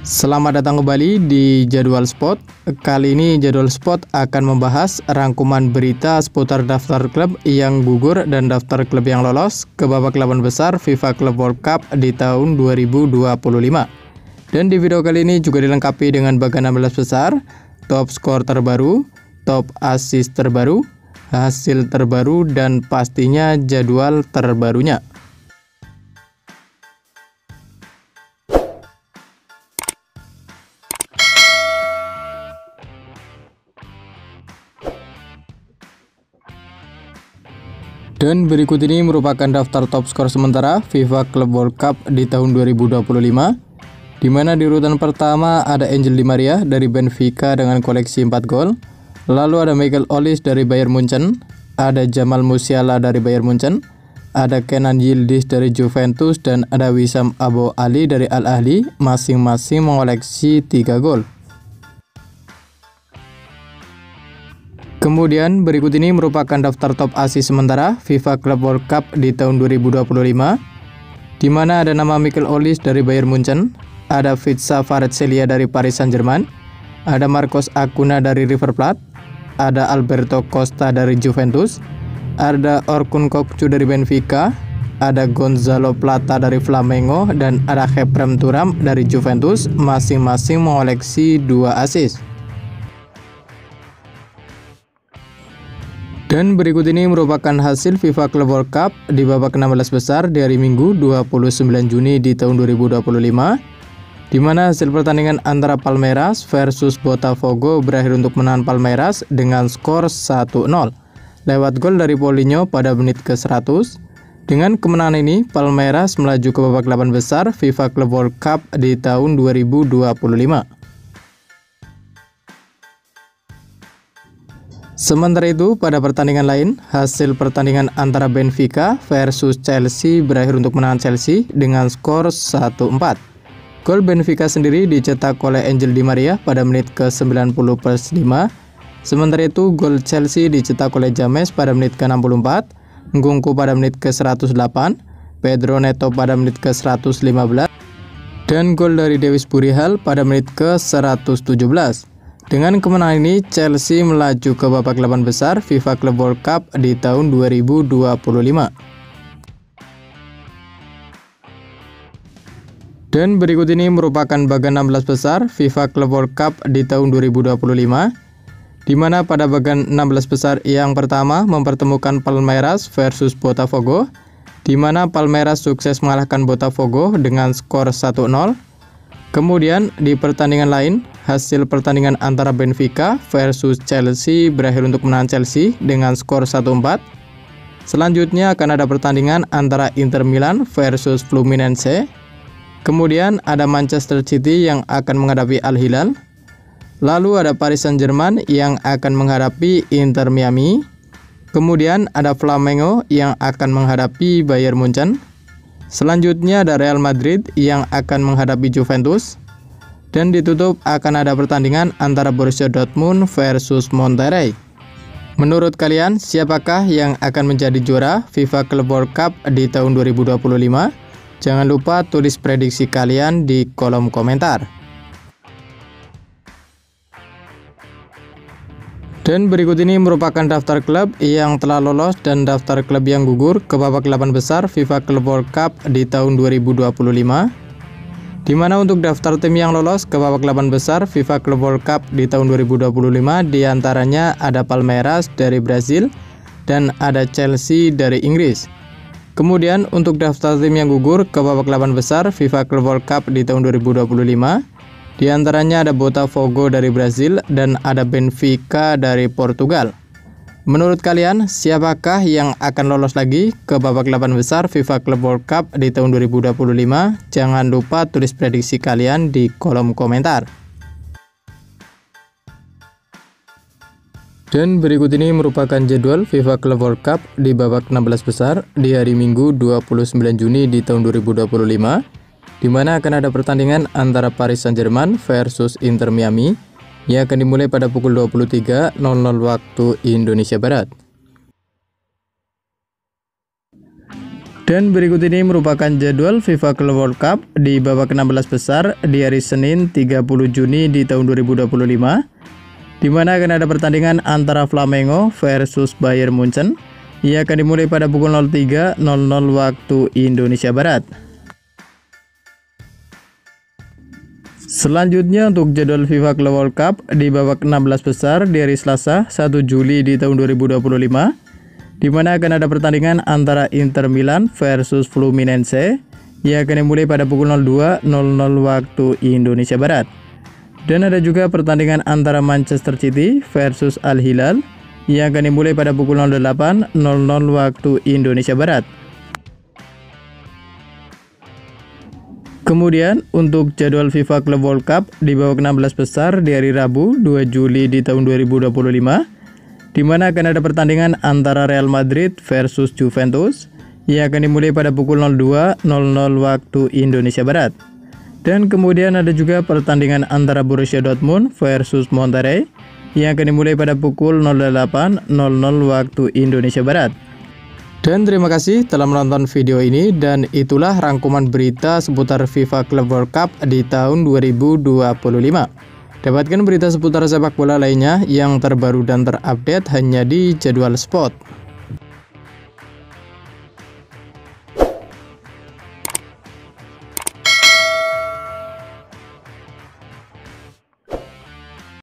Selamat datang kembali di Jadwal Spot. Kali ini Jadwal Spot akan membahas rangkuman berita seputar daftar klub yang gugur dan daftar klub yang lolos ke babak 8 besar FIFA Club World Cup di tahun 2025. Dan di video kali ini juga dilengkapi dengan bagian 16 besar, top skor terbaru, top assist terbaru, hasil terbaru, dan pastinya jadwal terbarunya. Dan berikut ini merupakan daftar top skor sementara FIFA Club World Cup di tahun 2025, di mana di urutan pertama ada Angel Di Maria dari Benfica dengan koleksi 4 gol, lalu ada Michael Olise dari Bayern Munchen, ada Jamal Musiala dari Bayern Munchen, ada Kenan Yildiz dari Juventus, dan ada Wissam Abu Ali dari Al Ahly, masing-masing mengoleksi 3 gol. Kemudian berikut ini merupakan daftar top assist sementara FIFA Club World Cup di tahun 2025, di mana ada nama Michael Olise dari Bayern Munchen, ada Vitsa Kvaratskhelia dari Paris Saint-Germain, ada Marcos Acuna dari River Plate, ada Alberto Costa dari Juventus, ada Orkun Kökçü dari Benfica, ada Gonzalo Plata dari Flamengo, dan ada Khéphren Thuram dari Juventus, masing-masing mengoleksi 2 assist. Dan berikut ini merupakan hasil FIFA Club World Cup di babak 16 besar di hari Minggu 29 Juni di tahun 2025, di mana hasil pertandingan antara Palmeiras versus Botafogo berakhir untuk menang Palmeiras dengan skor 1-0 lewat gol dari Paulinho pada menit ke-100. Dengan kemenangan ini, Palmeiras melaju ke babak 8 besar FIFA Club World Cup di tahun 2025. Sementara itu, pada pertandingan lain, hasil pertandingan antara Benfica versus Chelsea berakhir untuk menang Chelsea dengan skor 1-4. Gol Benfica sendiri dicetak oleh Angel Di Maria pada menit ke-90+5. Sementara itu, gol Chelsea dicetak oleh James pada menit ke-64, Nkunku pada menit ke-108, Pedro Neto pada menit ke-115, dan gol dari Davis Burihal pada menit ke-117. Dengan kemenangan ini, Chelsea melaju ke babak 8 besar FIFA Club World Cup di tahun 2025. Dan berikut ini merupakan bagian 16 besar FIFA Club World Cup di tahun 2025, di mana pada bagian 16 besar yang pertama mempertemukan Palmeiras versus Botafogo, di mana Palmeiras sukses mengalahkan Botafogo dengan skor 1-0. Kemudian di pertandingan lain, hasil pertandingan antara Benfica versus Chelsea berakhir untuk menang Chelsea dengan skor 1-4. Selanjutnya akan ada pertandingan antara Inter Milan versus Fluminense. Kemudian ada Manchester City yang akan menghadapi Al Hilal. Lalu ada Paris Saint-Germain yang akan menghadapi Inter Miami. Kemudian ada Flamengo yang akan menghadapi Bayern Munchen. Selanjutnya ada Real Madrid yang akan menghadapi Juventus. Dan ditutup akan ada pertandingan antara Borussia Dortmund versus Monterrey. Menurut kalian, siapakah yang akan menjadi juara FIFA Club World Cup di tahun 2025? Jangan lupa tulis prediksi kalian di kolom komentar. Dan berikut ini merupakan daftar klub yang telah lolos dan daftar klub yang gugur ke babak 8 besar FIFA Club World Cup di tahun 2025. Di mana untuk daftar tim yang lolos ke babak 8 besar FIFA Club World Cup di tahun 2025 diantaranya ada Palmeiras dari Brasil dan ada Chelsea dari Inggris. Kemudian untuk daftar tim yang gugur ke babak 8 besar FIFA Club World Cup di tahun 2025, di antaranya ada Botafogo dari Brasil dan ada Benfica dari Portugal. Menurut kalian, siapakah yang akan lolos lagi ke babak 8 besar FIFA Club World Cup di tahun 2025? Jangan lupa tulis prediksi kalian di kolom komentar. Dan berikut ini merupakan jadwal FIFA Club World Cup di babak 16 besar di hari Minggu 29 Juni di tahun 2025. Di mana akan ada pertandingan antara Paris Saint-Germain versus Inter Miami yang akan dimulai pada pukul 23.00 waktu Indonesia Barat. Dan berikut ini merupakan jadwal FIFA Club World Cup di babak 16 besar di hari Senin 30 Juni di tahun 2025, di mana akan ada pertandingan antara Flamengo versus Bayern Munchen. Ia akan dimulai pada pukul 03.00 waktu Indonesia Barat. Selanjutnya untuk jadwal FIFA Club World Cup di babak 16 besar di hari Selasa 1 Juli di tahun 2025, di mana akan ada pertandingan antara Inter Milan versus Fluminense. Ia akan dimulai pada pukul 02.00 waktu Indonesia Barat. Dan ada juga pertandingan antara Manchester City versus Al Hilal. Ia akan dimulai pada pukul 08.00 waktu Indonesia Barat. Kemudian untuk jadwal FIFA Club World Cup di babak 16 besar di hari Rabu 2 Juli di tahun 2025, di mana akan ada pertandingan antara Real Madrid versus Juventus. Ia akan dimulai pada pukul 02.00 waktu Indonesia Barat. Dan kemudian ada juga pertandingan antara Borussia Dortmund versus Monterrey. Ia akan dimulai pada pukul 08.00 waktu Indonesia Barat. Dan terima kasih telah menonton video ini, dan itulah rangkuman berita seputar FIFA Club World Cup di tahun 2025. Dapatkan berita seputar sepak bola lainnya yang terbaru dan terupdate hanya di Jadwal Sport.